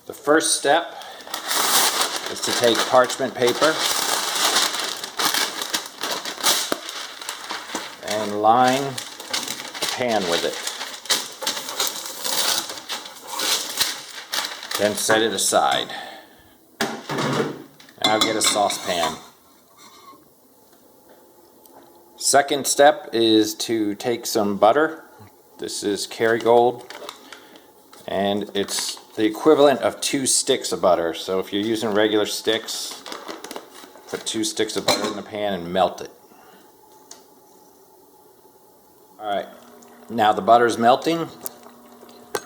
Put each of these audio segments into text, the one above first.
The first step is to take parchment paper and line the pan with it. Then set it aside. Now get a saucepan. Second step is to take some butter. This is Kerrygold, and it's the equivalent of 2 sticks of butter. So if you're using regular sticks, put 2 sticks of butter in the pan and melt it. Alright, now the butter's melting.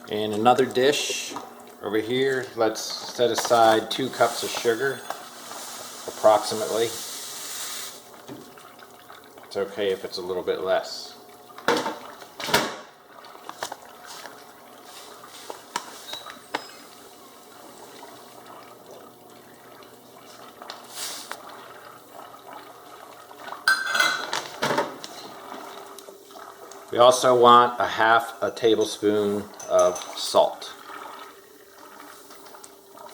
In another dish over here, let's set aside 2 cups of sugar, approximately. It's okay if it's a little bit less. We also want a half a tablespoon of salt.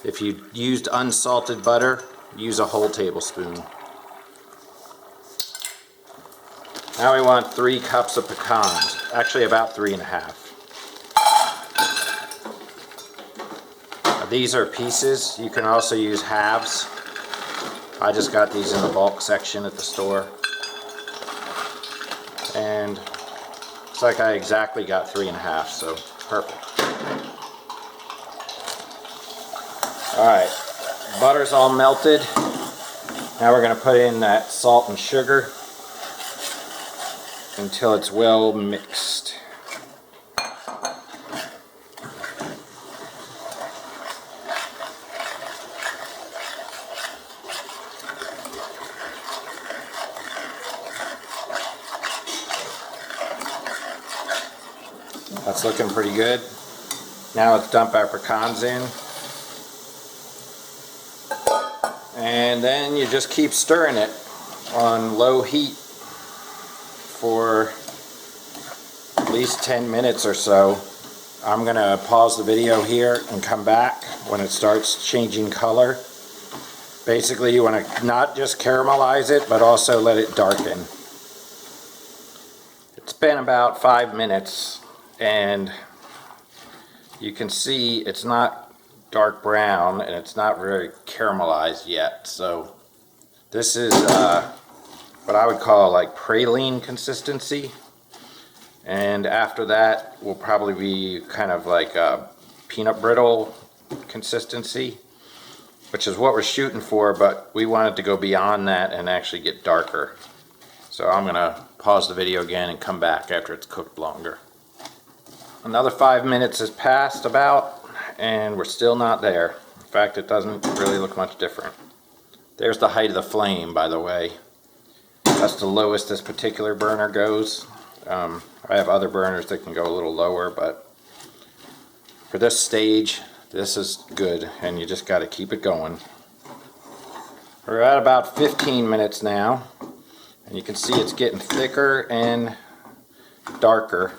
If you used unsalted butter, use a whole tablespoon. Now we want 3 cups of pecans, actually about 3.5. Now these are pieces. You can also use halves. I just got these in the bulk section at the store. And looks like I exactly got 3.5, so perfect. Alright, butter's all melted. Now we're going to put in that salt and sugar until it's well mixed. That's looking pretty good. Now let's dump our pecans in. And then you just keep stirring it on low heat for at least 10 minutes or so. I'm going to pause the video here and come back when it starts changing color. Basically, you want to not just caramelize it, but also let it darken. It's been about 5 minutes, and you can see it's not dark brown and it's not very caramelized yet. So this is what I would call like praline consistency, and after that will probably be kind of like a peanut brittle consistency, which is what we're shooting for, but we want it to go beyond that and actually get darker. So I'm gonna pause the video again and come back after it's cooked longer. Another 5 minutes has passed about, and we're still not there. In fact, it doesn't really look much different. There's the height of the flame, by the way. That's the lowest this particular burner goes. I have other burners that can go a little lower, but for this stage, this is good, and you just got to keep it going. We're at about 15 minutes now, and you can see it's getting thicker and darker.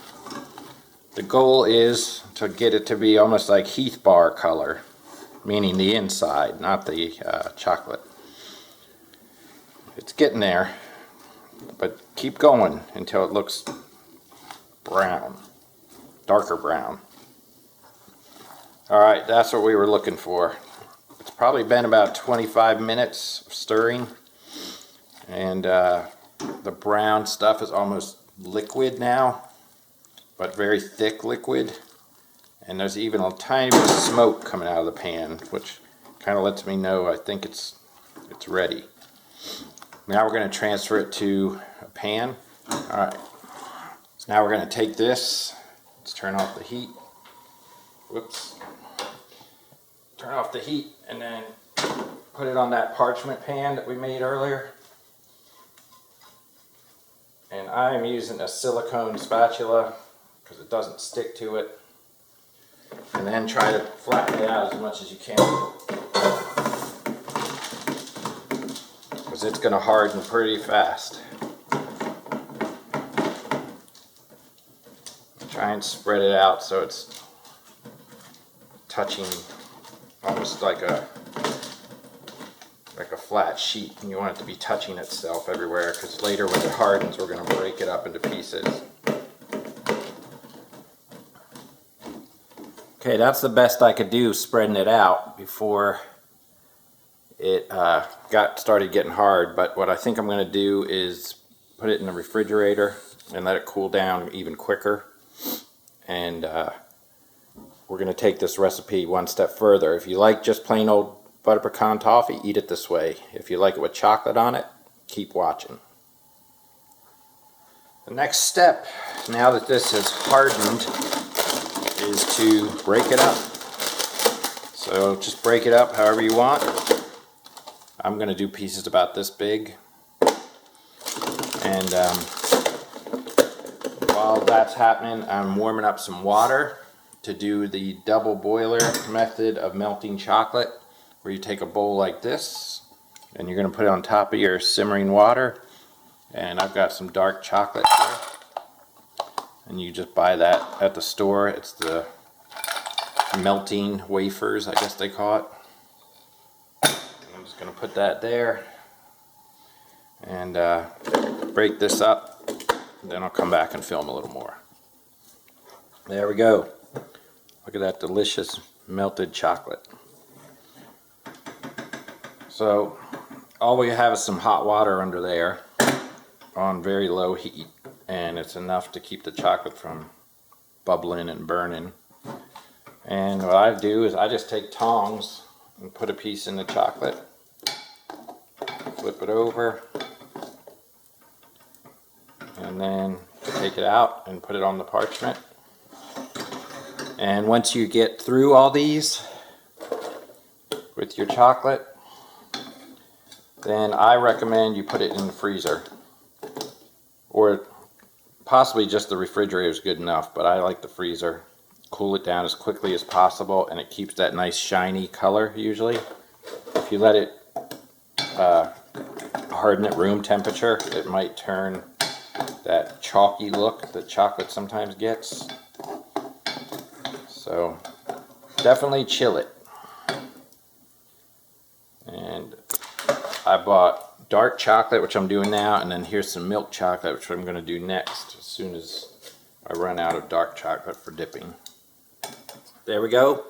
The goal is to get it to be almost like Heath bar color, meaning the inside, not the chocolate. It's getting there, but keep going until it looks brown, darker brown. Alright, that's what we were looking for. It's probably been about 25 minutes of stirring, and the brown stuff is almost liquid now, but very thick liquid, and there's even a tiny bit of smoke coming out of the pan, which kind of lets me know I think it's ready. Now we're going to transfer it to a pan. Alright, so now we're going to take this, let's turn off the heat, whoops, turn off the heat, and then put it on that parchment pan that we made earlier. And I'm using a silicone spatula because it doesn't stick to it. And then try to flatten it out as much as you can, because it's going to harden pretty fast. Try and spread it out so it's touching almost like a flat sheet, and you want it to be touching itself everywhere, because later when it hardens we're going to break it up into pieces. Okay, that's the best I could do spreading it out before it started getting hard. But what I think I'm going to do is put it in the refrigerator and let it cool down even quicker. And we're going to take this recipe one step further. If you like just plain old butter pecan toffee, eat it this way. If you like it with chocolate on it, keep watching. The next step, now that this has hardened, is to break it up. So just break it up however you want. I'm going to do pieces about this big. And while that's happening, I'm warming up some water to do the double boiler method of melting chocolate, where you take a bowl like this and you're going to put it on top of your simmering water. And I've got some dark chocolate here, and you just buy that at the store. It's the melting wafers, I guess they call it. I'm just going to put that there and break this up, and then I'll come back and film a little more. There we go. Look at that delicious melted chocolate. So all we have is some hot water under there on very low heat, and it's enough to keep the chocolate from bubbling and burning. And what I do is I just take tongs and put a piece in the chocolate, flip it over, and then take it out and put it on the parchment. And once you get through all these with your chocolate, then I recommend you put it in the freezer, or possibly just the refrigerator is good enough, but I like the freezer. Cool it down as quickly as possible, and it keeps that nice shiny color usually. If you let it harden at room temperature, it might turn that chalky look that chocolate sometimes gets. So definitely chill it. And I bought dark chocolate, which I'm doing now, and then here's some milk chocolate, which I'm going to do next as soon as I run out of dark chocolate for dipping. There we go.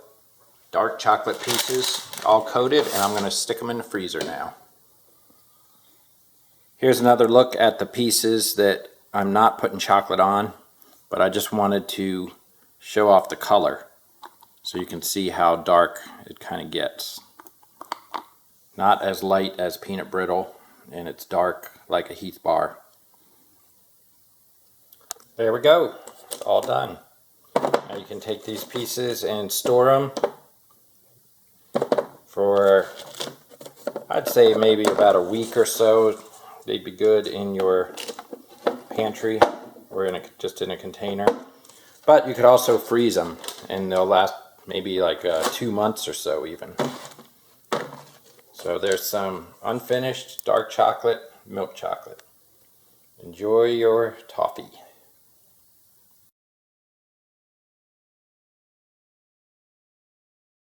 Dark chocolate pieces all coated, and I'm going to stick them in the freezer now. Here's another look at the pieces that I'm not putting chocolate on, but I just wanted to show off the color so you can see how dark it kind of gets. Not as light as peanut brittle, and it's dark like a Heath bar. There we go. It's all done. Now you can take these pieces and store them for, I'd say maybe about a week or so. They'd be good in your pantry or just in a container. But you could also freeze them, and they'll last maybe like 2 months or so even. So there's some unfinished dark chocolate, milk chocolate. Enjoy your toffee.